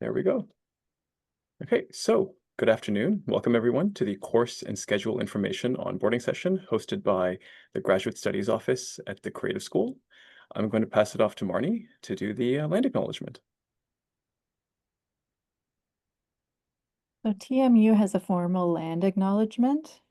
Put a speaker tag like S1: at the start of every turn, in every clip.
S1: There we go. Okay, so good afternoon. Welcome everyone to the course and schedule information onboarding session hosted by the Graduate Studies Office at the Creative School. I'm going to pass it off to Marnie to do the land acknowledgement.
S2: So TMU has a formal land acknowledgement.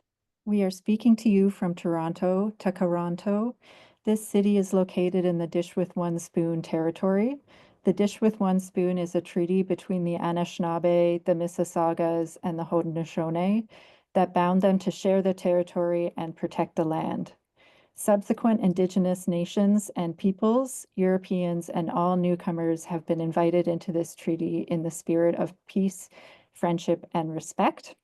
S2: We are speaking to you from Toronto to Toronto. This city is located in the Dish with One Spoon territory. The Dish with One Spoon is a treaty between the Anishinaabe, the Mississaugas, and the Haudenosaunee that bound them to share the territory and protect the land. Subsequent Indigenous nations and peoples, Europeans, and all newcomers have been invited into this treaty in the spirit of peace, friendship, and respect.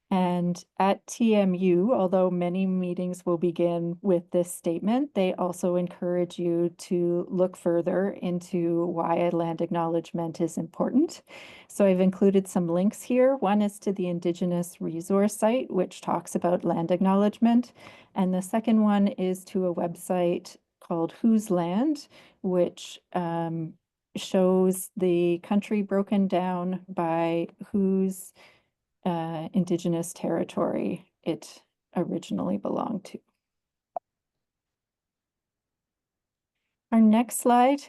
S2: And at TMU, although many meetings will begin with this statement, they also encourage you to look further into why a land acknowledgement is important. So I've included some links here. One is to the Indigenous resource site, which talks about land acknowledgement. And the second one is to a website called Whose Land, which shows the country broken down by whose Indigenous territory it originally belonged to. Our next slide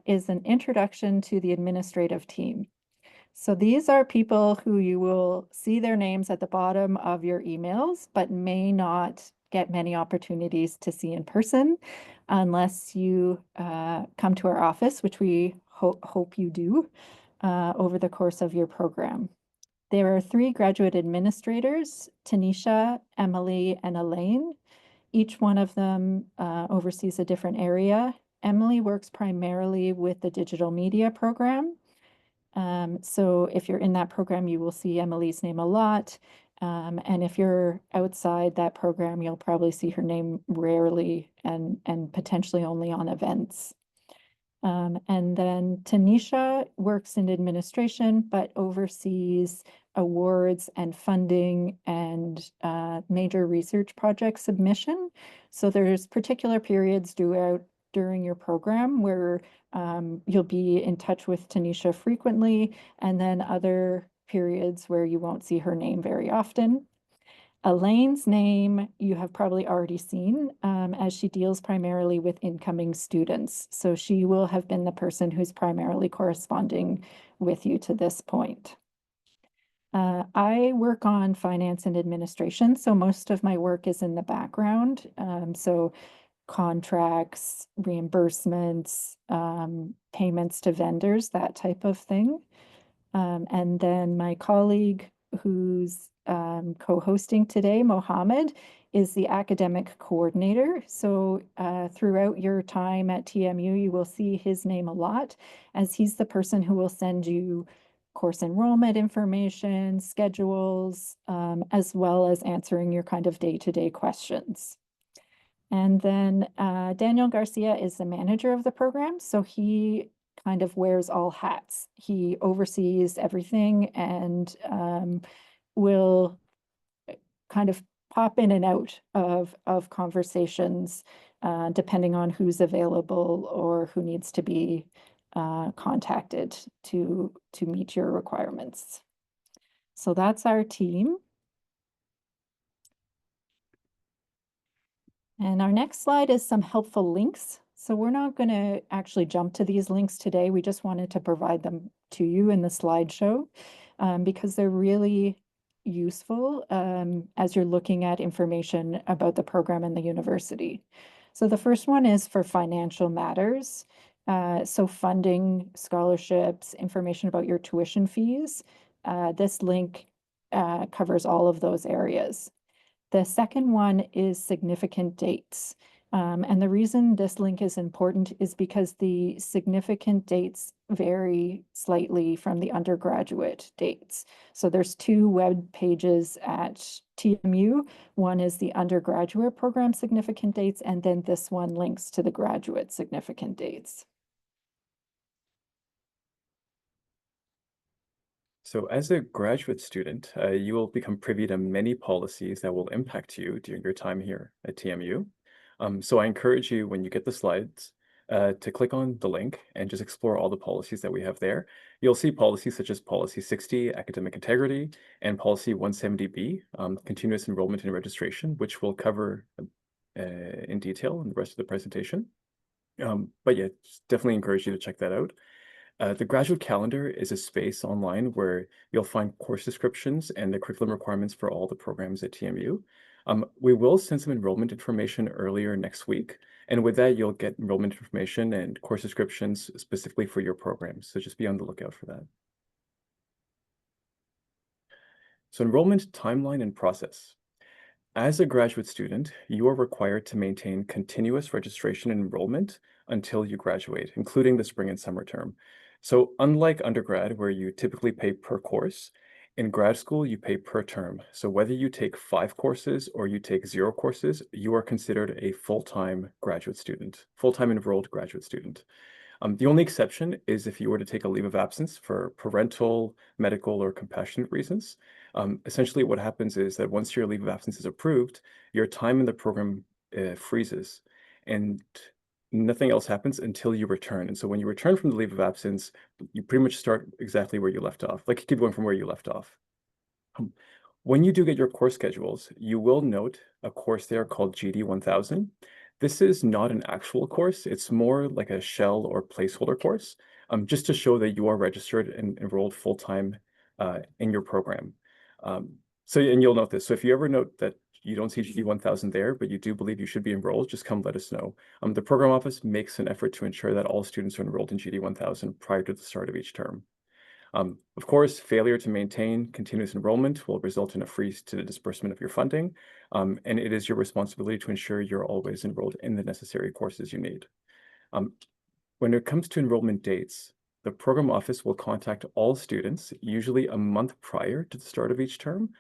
S2: is an introduction to the administrative team. So these are people who you will see their names at the bottom of your emails, but may not get many opportunities to see in person unless you come to our office, which we hope you do over the course of your program. There are 3 graduate administrators, Tanisha, Emily, and Elaine. Each one of them oversees a different area. Emily works primarily with the digital media program. So if you're in that program, you will see Emily's name a lot. And if you're outside that program, you'll probably see her name rarely and potentially only on events. And then Tanisha works in administration, but oversees awards and funding and major research project submission. So there's particular periods during your program where you'll be in touch with Tanisha frequently, and then other periods where you won't see her name very often. Elaine's name you have probably already seen as she deals primarily with incoming students. So she will have been the person who's primarily corresponding with you to this point. I work on finance and administration, so most of my work is in the background. So contracts, reimbursements, payments to vendors, that type of thing. And then my colleague who's co-hosting today, Mohammed, is the academic coordinator. So throughout your time at TMU, you will see his name a lot, as he's the person who will send you course enrollment information, schedules, as well as answering your kind of day-to-day questions. And then Daniel Garcia is the manager of the program, so he kind of wears all hats. He oversees everything and will kind of pop in and out of conversations depending on who's available or who needs to be contacted to meet your requirements. So that's our team. And our next slide is some helpful links. So we're not going to actually jump to these links today. We just wanted to provide them to you in the slideshow because they're really useful as you're looking at information about the program and the university. So the first one is for financial matters. So funding, scholarships, information about your tuition fees. This link covers all of those areas. The second one is significant dates. And the reason this link is important is because the significant dates vary slightly from the undergraduate dates. So there's 2 web pages at TMU. One is the undergraduate program significant dates, and then this one links to the graduate significant dates.
S1: So as a graduate student, you will become privy to many policies that will impact you during your time here at TMU. So I encourage you, when you get the slides, to click on the link and just explore all the policies that we have there. You'll see policies such as Policy 60, Academic Integrity, and Policy 170B, Continuous Enrollment and Registration, which we'll cover in detail in the rest of the presentation. But yeah, definitely encourage you to check that out. The graduate calendar is a space online where you'll find course descriptions and the curriculum requirements for all the programs at TMU. We will send some enrollment information earlier next week, and with that, you'll get enrollment information and course descriptions specifically for your programs. So just be on the lookout for that. So enrollment timeline and process. As a graduate student, you are required to maintain continuous registration and enrollment until you graduate, including the spring and summer term. So unlike undergrad, where you typically pay per course, in grad school, you pay per term. So whether you take 5 courses or you take 0 courses, you are considered a full-time graduate student, full-time enrolled graduate student. The only exception is if you were to take a leave of absence for parental, medical, or compassionate reasons. Essentially, what happens is that once your leave of absence is approved, your time in the program freezes, and nothing else happens until you return. And so when you return from the leave of absence, you pretty much start exactly where you left off, like you keep going from where you left off. When you do get your course schedules, you will note a course there called GD 1000. This is not an actual course. It's more like a shell or placeholder course, just to show that you are registered and enrolled full-time in your program. And you'll note this. So if you ever note that you don't see GD 1000 there, but you do believe you should be enrolled, just come let us know. The program office makes an effort to ensure that all students are enrolled in GD 1000 prior to the start of each term. Of course, failure to maintain continuous enrollment will result in a freeze to the disbursement of your funding, and it is your responsibility to ensure you're always enrolled in the necessary courses you need. When it comes to enrollment dates, the program office will contact all students, usually a month prior to the start of each term,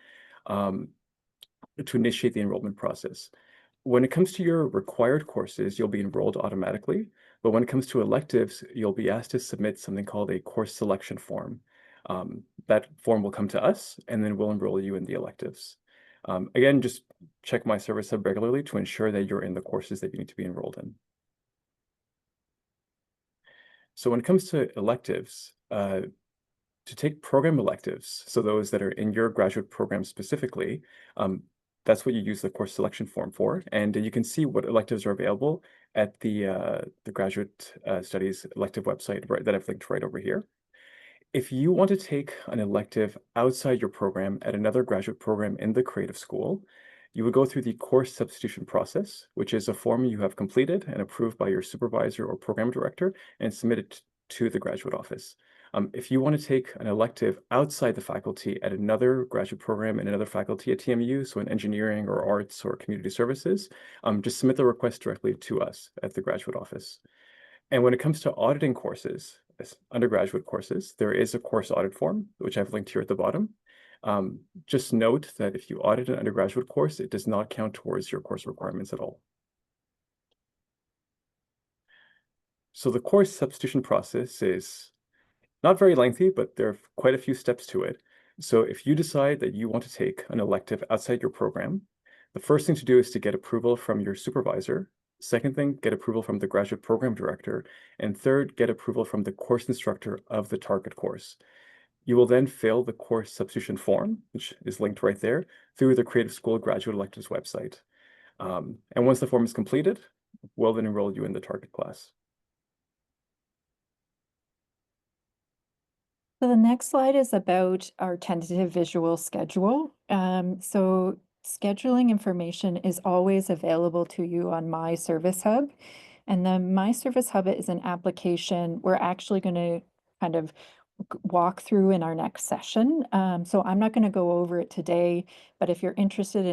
S1: to initiate the enrollment process. When it comes to your required courses, you'll be enrolled automatically, but when it comes to electives, you'll be asked to submit something called a course selection form. That form will come to us, and then we'll enroll you in the electives. Again, just check My Service Hub regularly to ensure that you're in the courses that you need to be enrolled in. So when it comes to electives, to take program electives, so those that are in your graduate program specifically, that's what you use the course selection form for. And you can see what electives are available at the graduate studies elective website that I've linked right over here. If you want to take an elective outside your program at another graduate program in the creative school, you would go through the course substitution process, which is a form you have completed and approved by your supervisor or program director and submitted to the graduate office. If you want to take an elective outside the faculty at another graduate program in another faculty at TMU, so in engineering or arts or community services, just submit the request directly to us at the graduate office. And when it comes to auditing courses, undergraduate courses, there is a course audit form, which I've linked here at the bottom. Just note that if you audit an undergraduate course, it does not count towards your course requirements at all. So the course substitution process is not very lengthy, but there are quite a few steps to it. So if you decide that you want to take an elective outside your program, the first thing to do is to get approval from your supervisor. Second thing, get approval from the graduate program director. And third, get approval from the course instructor of the target course. You will then fill the course substitution form, which is linked right there, through the Creative School Graduate Electives website. And once the form is completed, we'll then enroll you in the target class.
S2: So the next slide is about our tentative visual schedule. So scheduling information is always available to you on My Service Hub. And the My Service Hub is an application we're actually going to kind of walk through in our next session. So I'm not going to go over it today, but if you're interested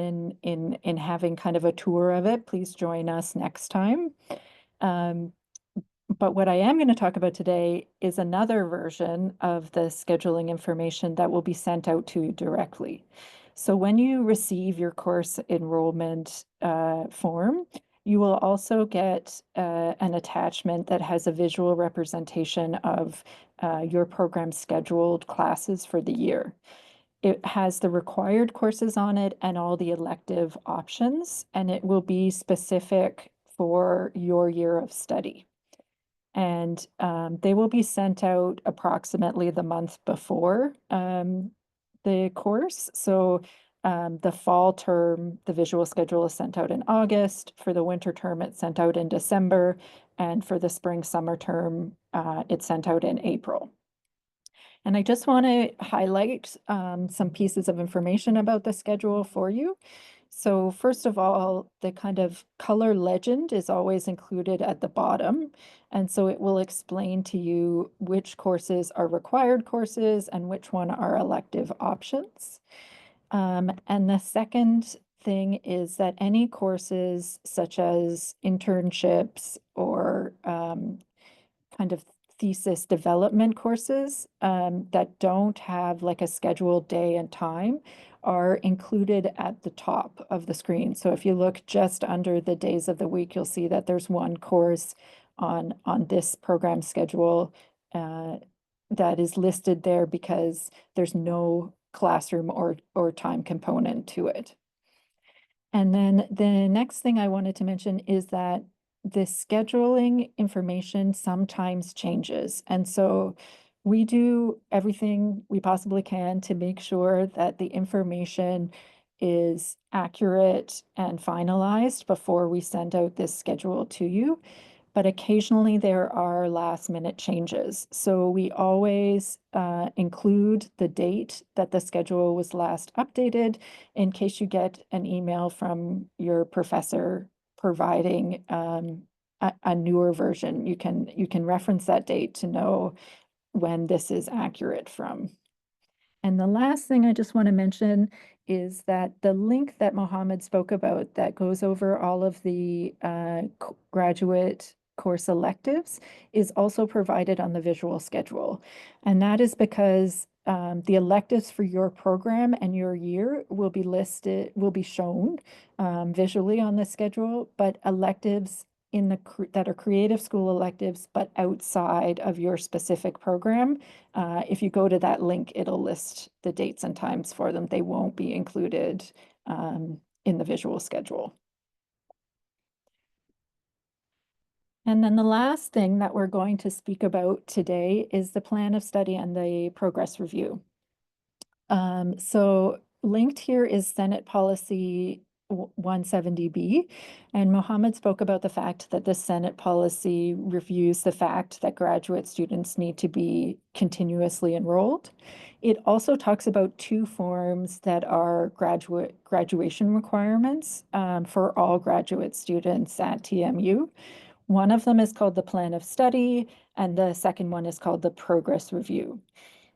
S2: in having kind of a tour of it, please join us next time. But what I am going to talk about today is another version of the scheduling information that will be sent out to you directly. So when you receive your course enrollment form, you will also get an attachment that has a visual representation of your program scheduled classes for the year. It has the required courses on it and all the elective options, and it will be specific for your year of study. And they will be sent out approximately the month before the course. So the fall term, the visual schedule is sent out in August. For the winter term, it's sent out in December. And for the spring summer term, it's sent out in April. And I just want to highlight some pieces of information about the schedule for you. So first of all, the kind of color legend is always included at the bottom. And so it will explain to you which courses are required courses and which one are elective options. And the second thing is that any courses such as internships or kind of thesis development courses that don't have like a scheduled day and time are included at the top of the screen. So if you look just under the days of the week, you'll see that there's one course on this program schedule that is listed there because there's no classroom or time component to it. And then the next thing I wanted to mention is that the scheduling information sometimes changes. And so we do everything we possibly can to make sure that the information is accurate and finalized before we send out this schedule to you. But occasionally there are last minute changes. So we always include the date that the schedule was last updated in case you get an email from your professor providing a newer version. You can reference that date to know when this is accurate from. And the last thing I just want to mention is that the link that Mohammed spoke about that goes over all of the graduate course electives is also provided on the visual schedule. And that is because the electives for your program and your year will be shown visually on the schedule, but electives that are creative school electives, but outside of your specific program, if you go to that link, it'll list the dates and times for them. They won't be included in the visual schedule. And then the last thing that we're going to speak about today is the plan of study and the progress review. So linked here is Senate Policy 170B, and Mohammed spoke about the fact that the Senate policy reviews the fact that graduate students need to be continuously enrolled. It also talks about two forms that are graduation requirements for all graduate students at TMU. One of them is called the Plan of Study, and the second one is called the Progress Review.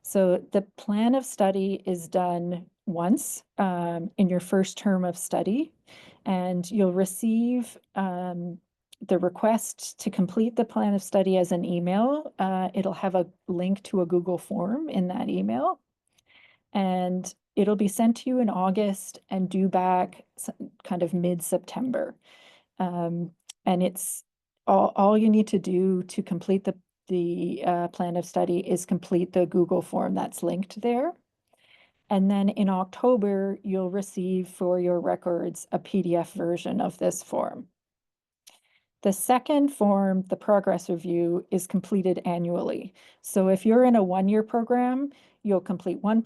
S2: So the plan of study is done once in your first term of study, and you'll receive the request to complete the plan of study as an email. It'll have a link to a Google form in that email, and it'll be sent to you in August and due back kind of mid-September. And it's all you need to do to complete the plan of study is complete the Google form that's linked there. And then in October, you'll receive for your records a PDF version of this form. The second form, the progress review, is completed annually. So if you're in a one-year program, you'll complete one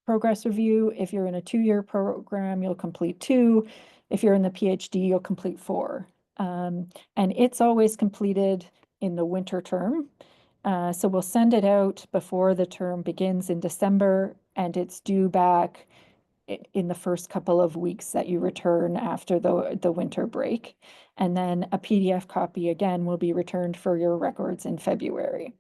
S2: progress review. If you're in a two-year program, you'll complete two. If you're in the PhD, you'll complete four. And it's always completed in the winter term. So we'll send it out before the term begins in December, and it's due back in the first couple of weeks that you return after the winter break. And then a PDF copy again will be returned for your records in February.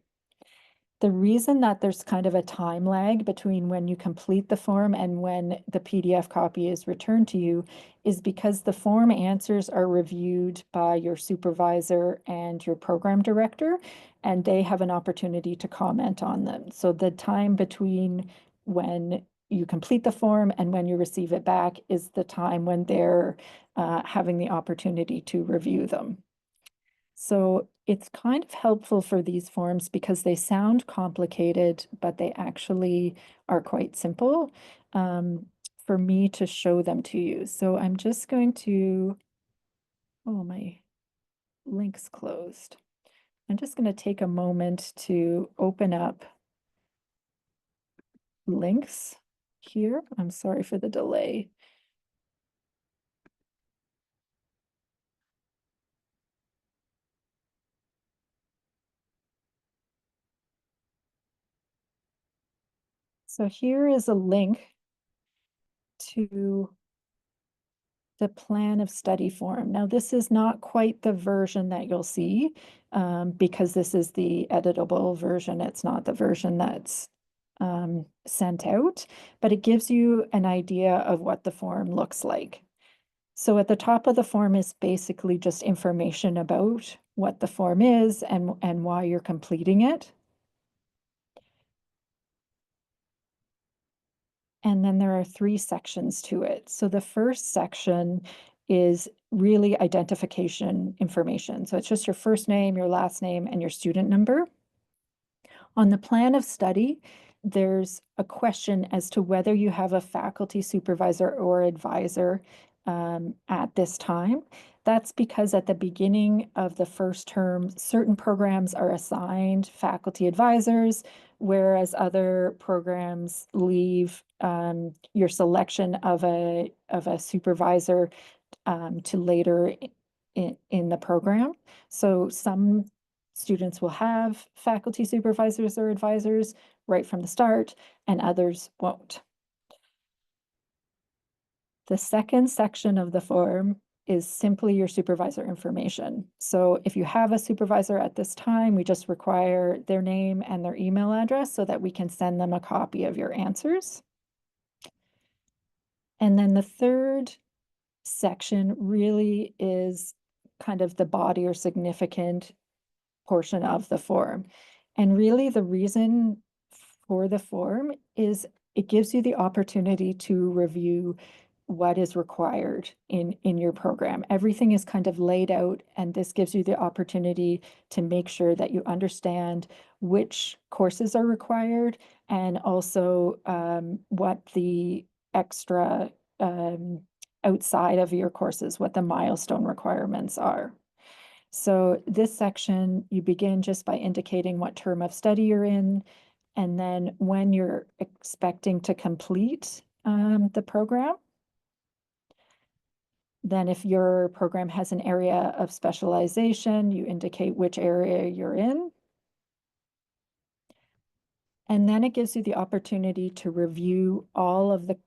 S2: The reason that there's kind of a time lag between when you complete the form and when the PDF copy is returned to you is because the form answers are reviewed by your supervisor and your program director, and they have an opportunity to comment on them. So the time between when you complete the form and when you receive it back is the time when they're having the opportunity to review them. So it's kind of helpful for these forms because they sound complicated, but they actually are quite simple for me to show them to you. So I'm just going to, oh, my link's closed. I'm just going to take a moment to open up links here. I'm sorry for the delay. So here is a link to the plan of study form. Now, this is not quite the version that you'll see because this is the editable version. It's not the version that's sent out, but it gives you an idea of what the form looks like. So at the top of the form is basically just information about what the form is and why you're completing it. And then there are 3 sections to it. So the first section is really identification information. So it's just your first name, your last name, and your student number. On the plan of study, there's a question as to whether you have a faculty supervisor or advisor at this time. That's because at the beginning of the first term, certain programs are assigned faculty advisors, whereas other programs leave your selection of a supervisor to later in the program. So some students will have faculty supervisors or advisors right from the start, and others won't. The second section of the form is simply your supervisor information. So if you have a supervisor at this time, we just require their name and their email address so that we can send them a copy of your answers. And then the third section really is kind of the body or significant portion of the form. And really the reason for the form is it gives you the opportunity to review what is required in your program. Everything is kind of laid out, and this gives you the opportunity to make sure that you understand which courses are required and also what the extra outside of your courses, what the milestone requirements are. So this section, you begin just by indicating what term of study you're in, and then when you're expecting to complete the program. Then if your program has an area of specialization, you indicate which area you're in. And then it gives you the opportunity to review all of the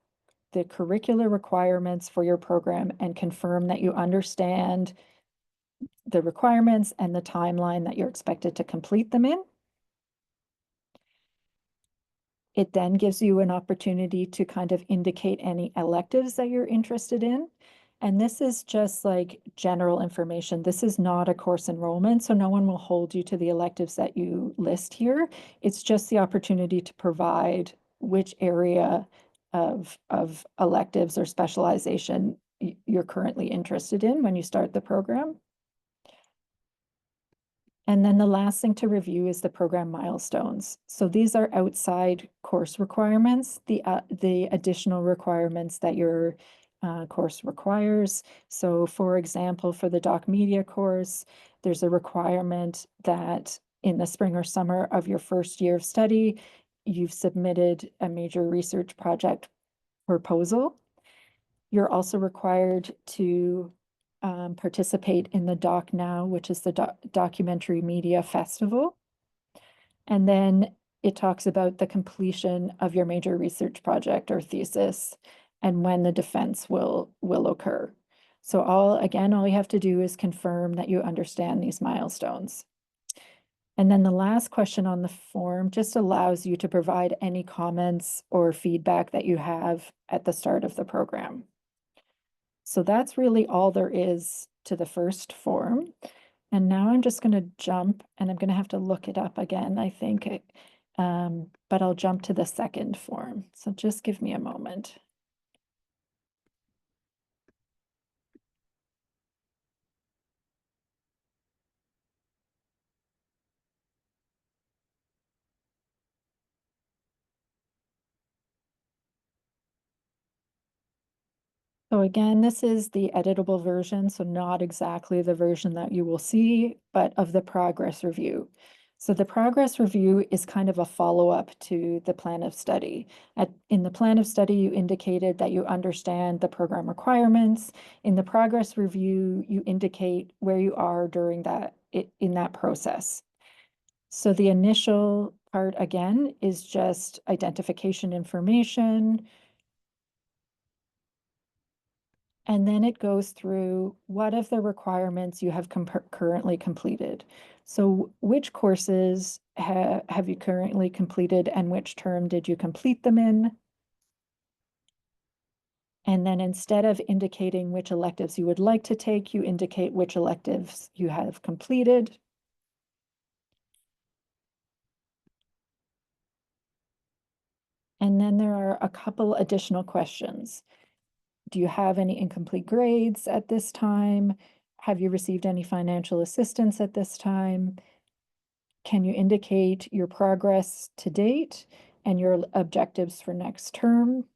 S2: curricular requirements for your program and confirm that you understand the requirements and the timeline that you're expected to complete them in. It then gives you an opportunity to kind of indicate any electives that you're interested in. And this is just like general information. This is not a course enrollment, so no one will hold you to the electives that you list here. It's just the opportunity to provide which area of electives or specialization you're currently interested in when you start the program. And then the last thing to review is the program milestones. So these are outside course requirements, the additional requirements that your course requires. So for example, for the doc media course, there's a requirement that in the spring or summer of your first year of study, you've submitted a major research project proposal. You're also required to participate in the Doc Now, which is the Documentary Media Festival. And then it talks about the completion of your major research project or thesis and when the defense will occur. So all you have to do is confirm that you understand these milestones. And then the last question on the form just allows you to provide any comments or feedback that you have at the start of the program. So that's really all there is to the first form. And now I'm just going to jump, and I'm going to have to look it up again, I think. But I'll jump to the second form. So just give me a moment. So again, this is the editable version, so not exactly the version that you will see, but of the progress review. So the progress review is kind of a follow-up to the plan of study. In the plan of study, you indicated that you understand the program requirements. In the progress review, you indicate where you are during in that process. So the initial part, again, is just identification information. And then it goes through what of the requirements you have currently completed. So which courses have you currently completed and which term did you complete them in? And then instead of indicating which electives you would like to take, you indicate which electives you have completed. And then there are a couple additional questions. Do you have any incomplete grades at this time? Have you received any financial assistance at this time? Can you indicate your progress to date and your objectives for next term?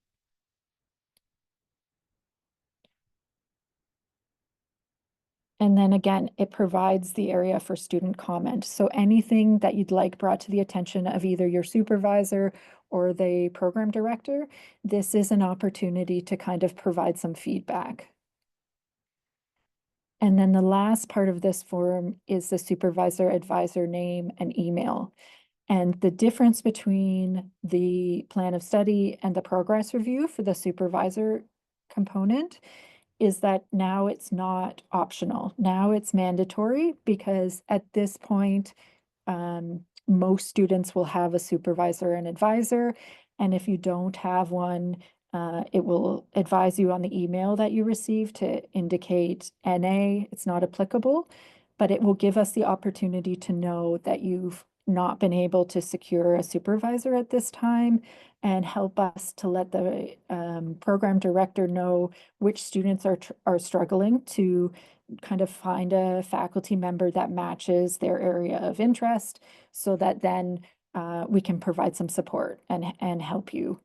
S2: And then again, it provides the area for student comment. So anything that you'd like brought to the attention of either your supervisor or the program director, this is an opportunity to kind of provide some feedback. And then the last part of this form is the supervisor advisor name and email. And the difference between the plan of study and the progress review for the supervisor component is that now it's not optional. Now it's mandatory because at this point, most students will have a supervisor and advisor. And if you don't have one, it will advise you on the email that you receive to indicate NA, it's not applicable, but it will give us the opportunity to know that you've not been able to secure a supervisor at this time and help us to let the program director know which students are struggling to kind of find a faculty member that matches their area of interest so that then we can provide some support and help you.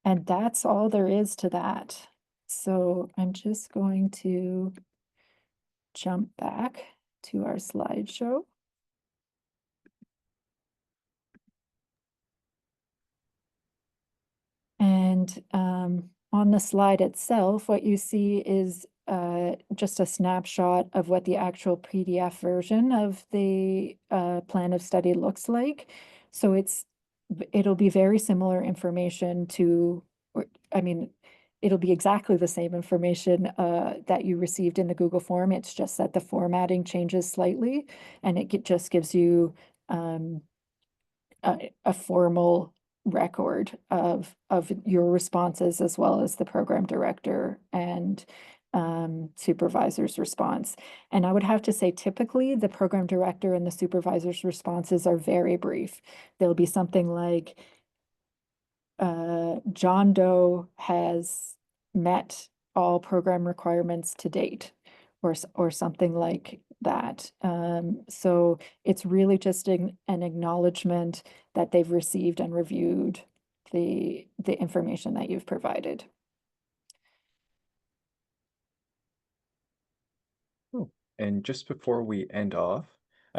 S2: And that's all there is to that. So I'm just going to jump back to our slideshow. And on the slide itself, what you see is just a snapshot of what the actual PDF version of the plan of study looks like. So it'll be very similar information to, I mean, it'll be exactly the same information that you received in the Google form. It's just that the formatting changes slightly, and it just gives you a formal record of your responses as well as the program director and supervisor's response. And I would have to say typically the program director and the supervisor's responses are very brief. There'll be something like John Doe has met all program requirements to date, or something like that. So it's really just an acknowledgement that they've received and reviewed the information that you've provided.
S1: Oh, and just before we end off,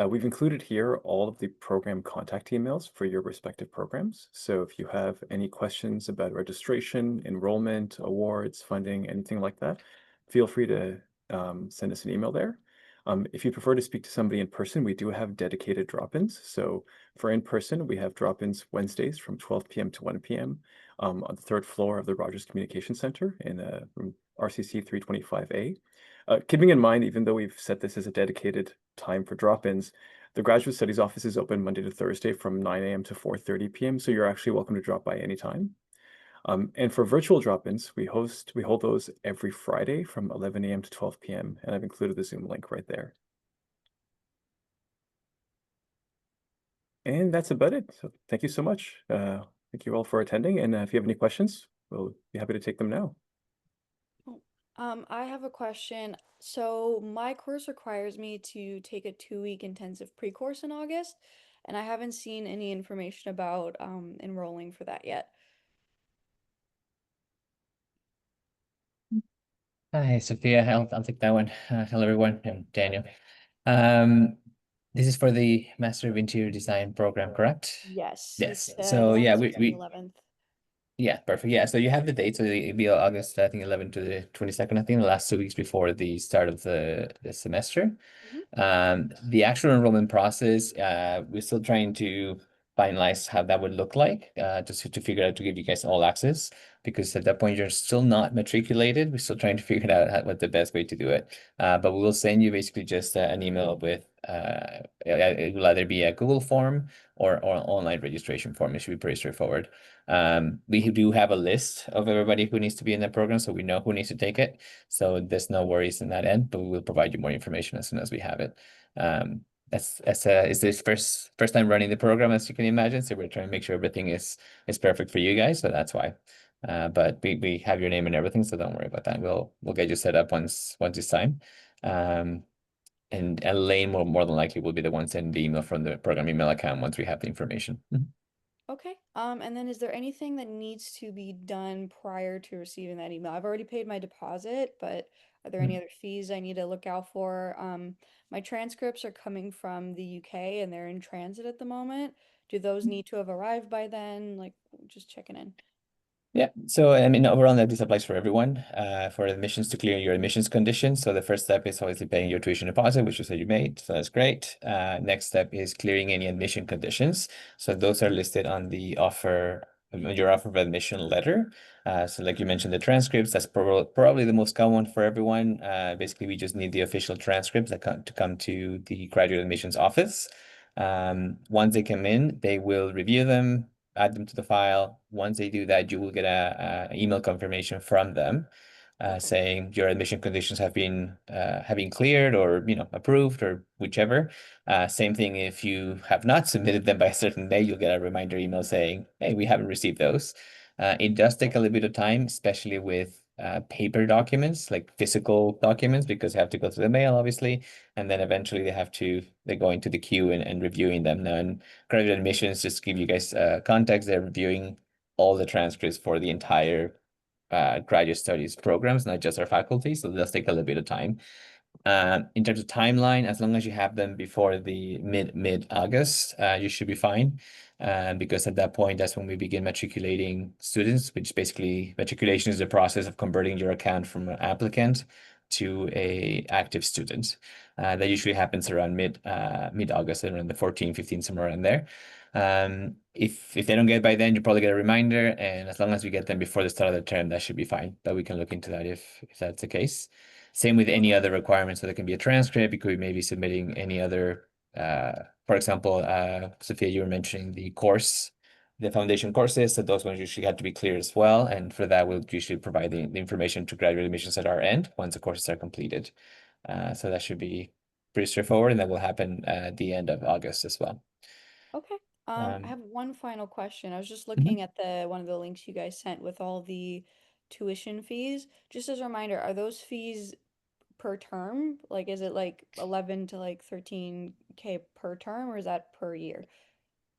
S1: we've included here all of the program contact emails for your respective programs. So if you have any questions about registration, enrollment, awards, funding, anything like that, feel free to send us an email there. If you prefer to speak to somebody in person, we do have dedicated drop-ins. So for in-person, we have drop-ins Wednesdays from 12 p.m. to 1 p.m. On the third floor of the Rogers Communication Center in room RCC 325A. Keeping in mind, even though we've set this as a dedicated time for drop-ins, the Graduate Studies office is open Monday to Thursday from 9 a.m. to 4:30 p.m., so you're actually welcome to drop by anytime. And for virtual drop-ins, we hold those every Friday from 11 a.m. to 12 p.m., and I've included the Zoom link right there. And that's about it. So thank you so much. Thank you all for attending, and if you have any questions, we'll be happy to take them now.
S3: Oh, I have a question. So my course requires me to take a 2-week intensive pre-course in August, and I haven't seen any information about enrolling for that yet.
S4: Hi, Sophia. I'll take that one. Hello, everyone. I'm Daniel. Um, this is for the Master of Interior Design program, correct?
S3: Yes,
S4: Yes.
S3: the
S4: So
S3: one
S4: yeah,
S3: that
S4: we,
S3: starts on the
S4: we
S3: 11th.
S4: yeah, perfect. Yeah, so you have the date. So it'll be August, I think, 11 to the 22nd, I think, the last 2 weeks before the start of the semester.
S3: Mhm.
S4: The actual enrollment process, we're still trying to finalize how that would look like, just to figure out to give you guys all access, because at that point you're still not matriculated. We're still trying to figure out what the best way to do it. But we will send you basically just an email with, it will either be a Google form or online registration form. It should be pretty straightforward. We do have a list of everybody who needs to be in the program, so we know who needs to take it. So there's no worries in that end, but we will provide you more information as soon as we have it. It's this first time running the program, as you can imagine. So we're trying to make sure everything is perfect for you guys. So that's why. But we have your name and everything, so don't worry about that. We'll get you set up once it's time. And Elaine will more than likely will be the one sending the email from the program email account once we have the information.
S3: Okay. And then is there anything that needs to be done prior to receiving that email? I've already paid my deposit, but are there any other fees I need to look out for? My transcripts are coming from the UK and they're in transit at the moment. Do those need to have arrived by then? Like, just checking in.
S4: Yeah, so I mean, overall, that this applies for everyone. For admissions to clear your admissions conditions. So the first step is obviously paying your tuition deposit, which you said you made. So that's great. Next step is clearing any admission conditions. So those are listed on the your offer of admission letter. So like you mentioned, the transcripts, that's probably the most common one for everyone. Basically, we just need the official transcripts that come to the graduate admissions office. Once they come in, they will review them, add them to the file. Once they do that, you will get a email confirmation from them,
S3: Okay.
S4: saying your admission conditions have been cleared or approved or whichever. Same thing if you have not submitted them by a certain day, you'll get a reminder email saying, "Hey, we haven't received those." It does take a little bit of time, especially with paper documents, like physical documents, because they have to go through the mail, obviously, and then eventually they go into the queue and reviewing them now. And graduate admissions, just to give you guys context, they're reviewing all the transcripts for the entire graduate studies programs, not just our faculty. So it does take a little bit of time. In terms of timeline, as long as you have them before the mid August, you should be fine. Because at that point, that's when we begin matriculating students, which basically matriculation is the process of converting your account from an applicant to a active student. That usually happens around mid August, around the 14, 15, somewhere around there. If they don't get it by then, you probably get a reminder, and as long as we get them before the start of the term, that should be fine. But we can look into that if that's the case. Same with any other requirements. So there can be a transcript. You could maybe submitting any other, for example, Sophia, you were mentioning the foundation courses. So those ones usually have to be clear as well. And for that, we'll usually provide the information to graduate admissions at our end once the courses are completed. So that should be pretty straightforward, and that will happen at the end of August as well.
S3: Okay. I
S4: Um,
S3: have one final question. I was just
S4: mhm.
S3: looking at the one of the links you guys sent with all the tuition fees. Just as a reminder, are those fees per term? Like, is it like 11 to like 13K per term, or is that per year?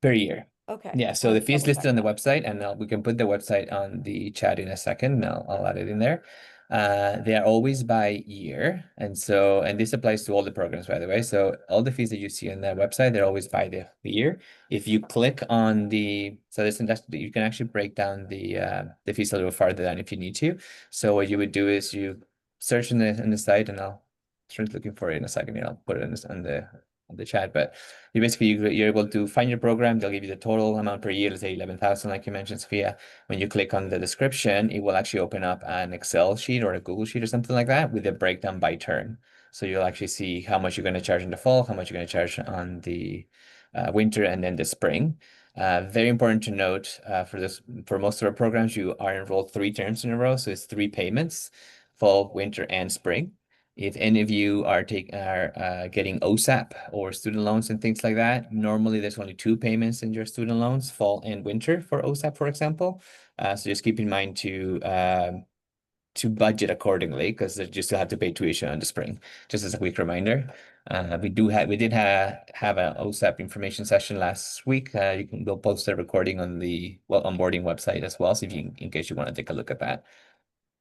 S4: Per year.
S3: Okay,
S4: Yeah,
S3: just
S4: so the
S3: wanted to
S4: fee is
S3: double
S4: listed
S3: check
S4: on the
S3: that.
S4: website, and we can put the website on the chat in a second, and I'll add it in there. They are always by year, and this applies to all the programs, by the way. So all the fees that you see on that website, they're always by the year. If you click on you can actually break down the fees a little farther than if you need to. So what you would do is you search in the site, and I'll start looking for it in a second. I'll put it on the chat, but you're able to find your program. They'll give you the total amount per year, let's say 11,000, like you mentioned, Sophia. When you click on the description, it will actually open up an Excel sheet or a Google sheet or something like that with a breakdown by term. So you'll actually see how much you're going to charge in the fall, how much you're going to charge on the winter, and then the spring. Very important to note, for most of our programs, you are enrolled 3 terms in a row, so it's 3 payments: fall, winter, and spring. If any of you are getting OSAP or student loans and things like that, normally there's only 2 payments in your student loans, fall and winter for OSAP, for example. So just keep in mind to budget accordingly, because you still have to pay tuition on the spring. Just as a quick reminder, we did have an OSAP information session last week. We'll post a recording on the onboarding website as well, so in case you want to take a look at that.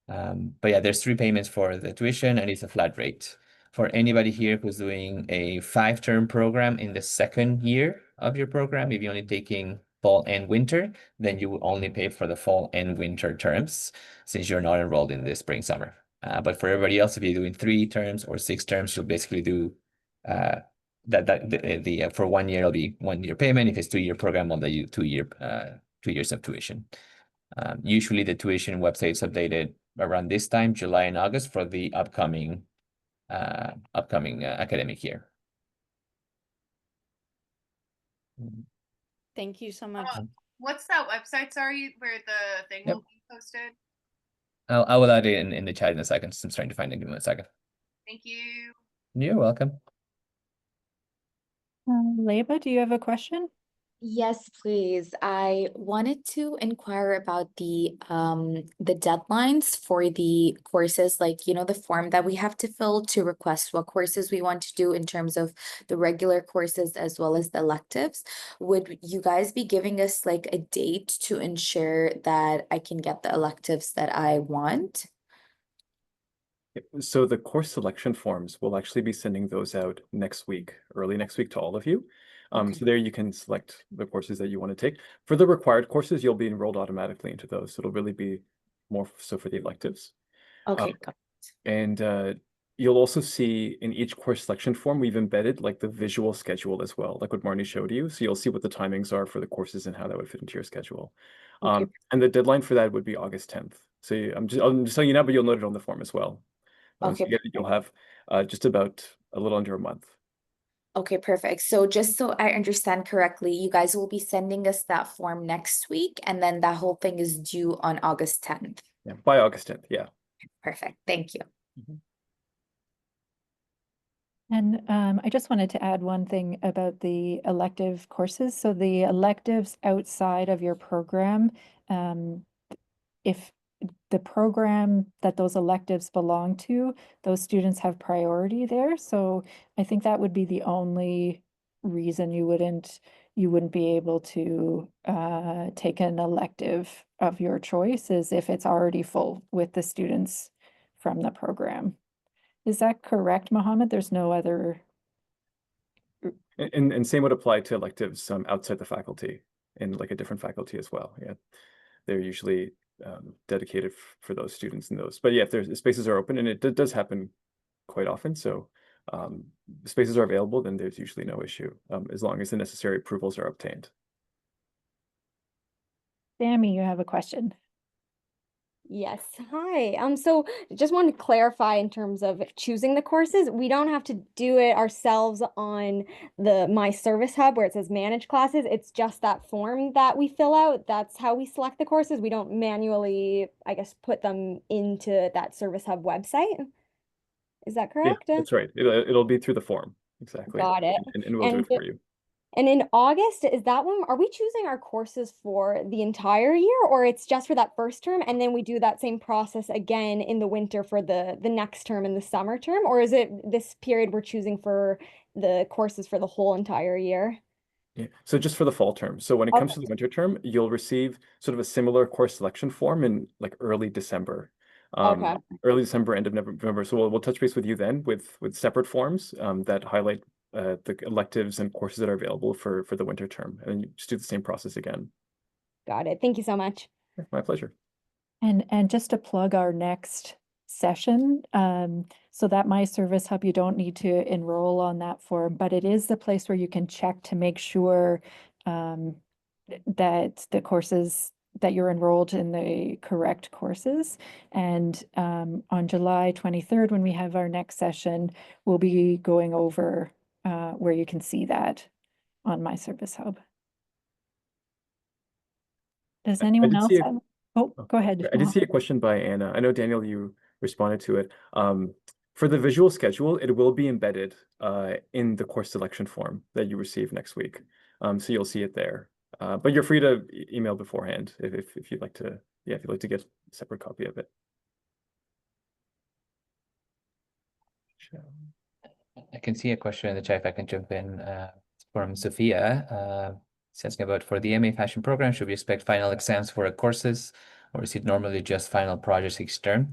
S4: But yeah, there's 3 payments for the tuition, and it's a flat rate. For anybody here who's doing a 5-term program in the second year of your program, if you're only taking fall and winter, then you will only pay for the fall and winter terms since you're not enrolled in the spring summer. But for everybody else, if you're doing 3 terms or 6 terms, you'll basically do for 1 year it'll be 1 year payment. If it's 2-year program, on the 2 years of tuition. Usually the tuition website is updated around this time, July and August, for the upcoming academic year.
S3: Thank you so much.
S5: What's that website, sorry, where the thing
S4: Yep.
S5: will be posted?
S4: I will add it in the chat in a second. I'm trying to find it. Give me a second.
S5: Thank you.
S4: You're welcome.
S2: Leba, do you have a question?
S6: Yes, please. I wanted to inquire about the deadlines for the courses, like, you know, the form that we have to fill to request what courses we want to do in terms of the regular courses as well as the electives. Would you guys be giving us like a date to ensure that I can get the electives that I want?
S1: So the course selection forms, we'll actually be sending those out next week, early next week, to all of you.
S6: Okay.
S1: So there you can select the courses that you want to take. For the required courses, you'll be enrolled automatically into those. So it'll really be more so for the electives.
S6: Okay, got
S1: And you'll also see in each course selection form, we've embedded like the visual schedule as well, like what Marnie showed you. So you'll see what the timings are for the courses and how that would fit into your schedule.
S6: Okay.
S1: And the deadline for that would be August 10th. So I'm just telling you now, but you'll note it on the form as well. Once you
S6: Okay,
S1: get it, you'll have just about a little under a month.
S6: Okay, perfect. So just so I understand correctly, you guys will be sending us that form next week, and then that whole thing is due on August 10th.
S1: Yeah, by August 10th. Yeah.
S6: Perfect. Thank you.
S2: And I just wanted to add one thing about the elective courses. So the electives outside of your program, if the program that those electives belong to, those students have priority there. So I think that would be the only reason you wouldn't be able to take an elective of your choice, is if it's already full with the students from the program. Is that correct, Mohammed? There's no other.
S1: And same would apply to electives outside the faculty and like a different faculty as well. Yeah, they're usually dedicated for those students and those. But yeah, if there's spaces are open, and it does happen quite often, so spaces are available, then there's usually no issue as long as the necessary approvals are obtained.
S2: Sammy, you have a question.
S7: Yes, hi. So just wanted to clarify in terms of choosing the courses, we don't have to do it ourselves on the My Service Hub where it says manage classes. It's just that form that we fill out. That's how we select the courses. We don't manually, I guess, put them into that Service Hub website. Is that
S1: Yeah,
S7: correct?
S1: that's right. It'll be through the form. Exactly.
S7: Got it.
S1: And we'll do it for you.
S7: And in August, is that when, are we choosing our courses for the entire year, or it's just for that first term and then we do that same process again in the winter for the next term and the summer term? Or is it this period we're choosing for the courses for the whole entire year?
S1: Yeah. So just for the fall term. So when it comes to the winter term, you'll receive sort of a similar course selection form in like early December.
S7: Okay.
S1: Early December, end of November. So we'll touch base with you then with separate forms that highlight the electives and courses that are available for the winter term, and you just do the same process again.
S7: Got it. Thank you so much.
S1: Yeah, my pleasure.
S2: And just to plug our next session, so that My Service Hub, you don't need to enroll on that form, but it is the place where you can check to make sure that the courses that you're enrolled in the correct courses. And on July 23rd, when we have our next session, we'll be going over where you can see that on My Service Hub. Does anyone else have? Oh, go ahead.
S1: I did see a question by Anna. I know, Daniel, you responded to it. For the visual schedule, it will be embedded in the course selection form that you receive next week. So you'll see it there. But you're free to email beforehand if you'd like to, if you'd like to get a separate copy of it.
S4: I can see a question in the chat if I can jump in from Sophia. It's asking about, for the MA fashion program, should we expect final exams for courses or is it normally just final projects each term?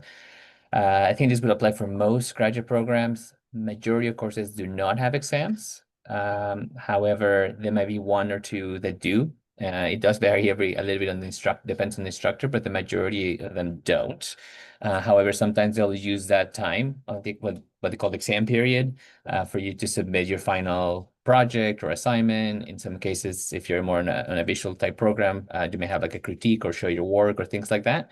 S4: I think this would apply for most graduate programs. Majority of courses do not have exams. However, there might be one or two that do. It does vary a little bit on the depends on the instructor, but the majority of them don't. However, sometimes they'll use that time of what they call the exam period for you to submit your final project or assignment. In some cases, if you're more on a visual type program, you may have like a critique or show your work or things like that.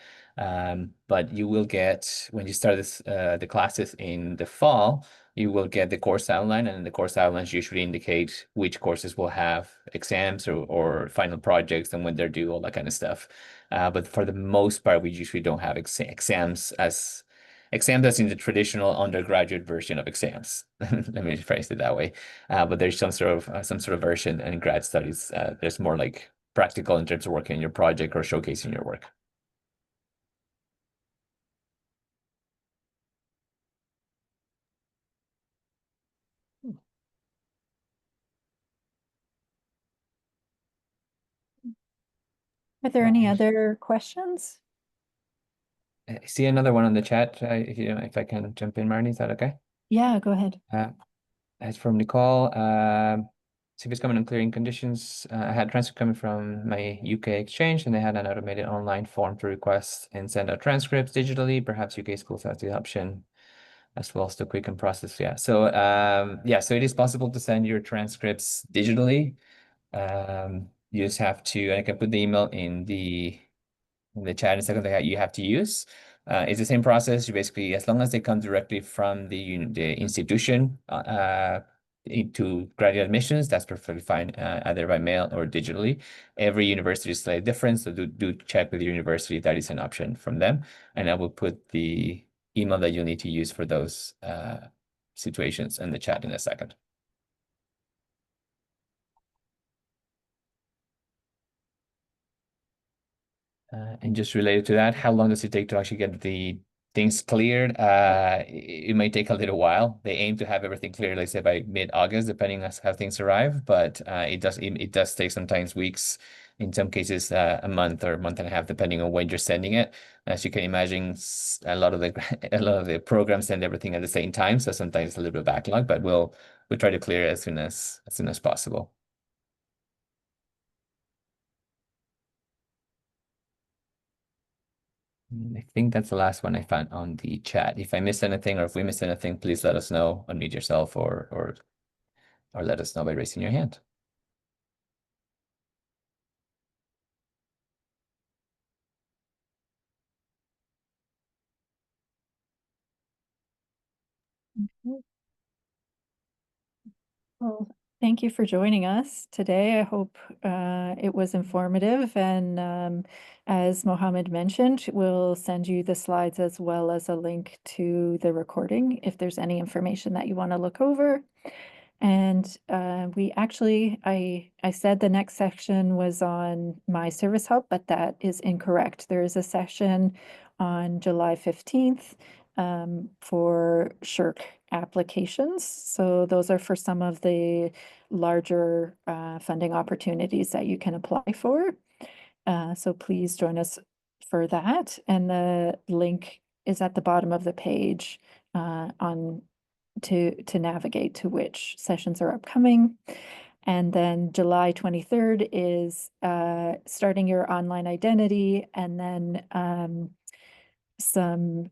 S4: But you will get, when you start the classes in the fall, you will get the course outline, and the course outlines usually indicate which courses will have exams or final projects and when they're due, all that kind of stuff. But for the most part, we usually don't have exams as in the traditional undergraduate version of exams. Let me phrase it that way. But there's some sort of version in grad studies. There's more like practical in terms of working on your project or showcasing your work.
S2: Are there any other questions?
S4: I see another one on the chat. If I can jump in, Marnie, is that okay?
S2: Yeah, go ahead.
S4: It's from Nicole. CV's coming on clearing conditions. I had transcript coming from my UK exchange, and they had an automated online form to request and send out transcripts digitally. Perhaps UK schools have the option as well as to quicken process. Yeah. So so it is possible to send your transcripts digitally. You just have to, and I can put the email in the chat in a second that you have to use. It's the same process. You basically, as long as they come directly from the institution into graduate admissions, that's perfectly fine, either by mail or digitally. Every university is slightly different, so do check with your university if that is an option from them. And I will put the email that you'll need to use for those situations in the chat in a second. And just related to that, how long does it take to actually get the things cleared? It may take a little while. They aim to have everything cleared, like say by mid-August, depending on how things arrive. But it does take sometimes weeks, in some cases a month or a month and a half, depending on when you're sending it. As you can imagine, a lot of the programs send everything at the same time, so sometimes it's a little bit backlog. But we'll try to clear it as soon as possible. I think that's the last one I found on the chat. If I missed anything or if we missed anything, please let us know, unmute yourself or let us know by raising your hand.
S2: Okay. Well, thank you for joining us today. I hope it was informative. And as Mohammed mentioned, we'll send you the slides as well as a link to the recording if there's any information that you want to look over. And I said the next section was on My Service Hub, but that is incorrect. There is a session on July 15th for SHRC applications. So those are for some of the larger funding opportunities that you can apply for. So please join us for that. And the link is at the bottom of the page to navigate to which sessions are upcoming. And then July 23rd is starting your online identity, and then some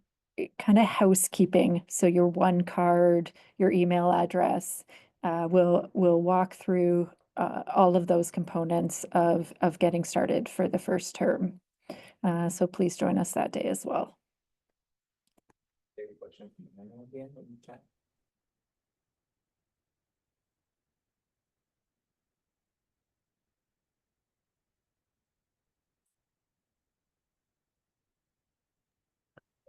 S2: kind of housekeeping. So your one card, your email address, we'll walk through all of those components of getting started for the first term. So please join us that day as well.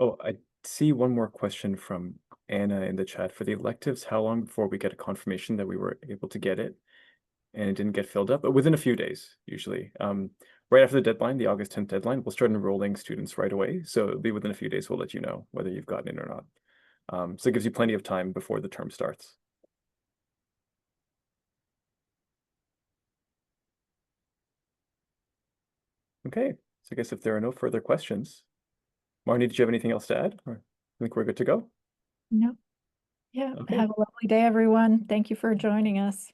S1: Oh, I see one more question from Anna in the chat. For the electives, how long before we get a confirmation that we were able to get it and it didn't get filled up? But within a few days, usually. Right after the deadline, the August 10th deadline, we'll start enrolling students right away. So it'll be within a few days, we'll let you know whether you've gotten it or not. So it gives you plenty of time before the term starts. Okay, So I guess if there are no further questions, Marnie, did you have anything else to add? Or I think we're good to go.
S2: No. Yeah,
S1: Okay.
S2: have a lovely day, everyone. Thank you for joining us.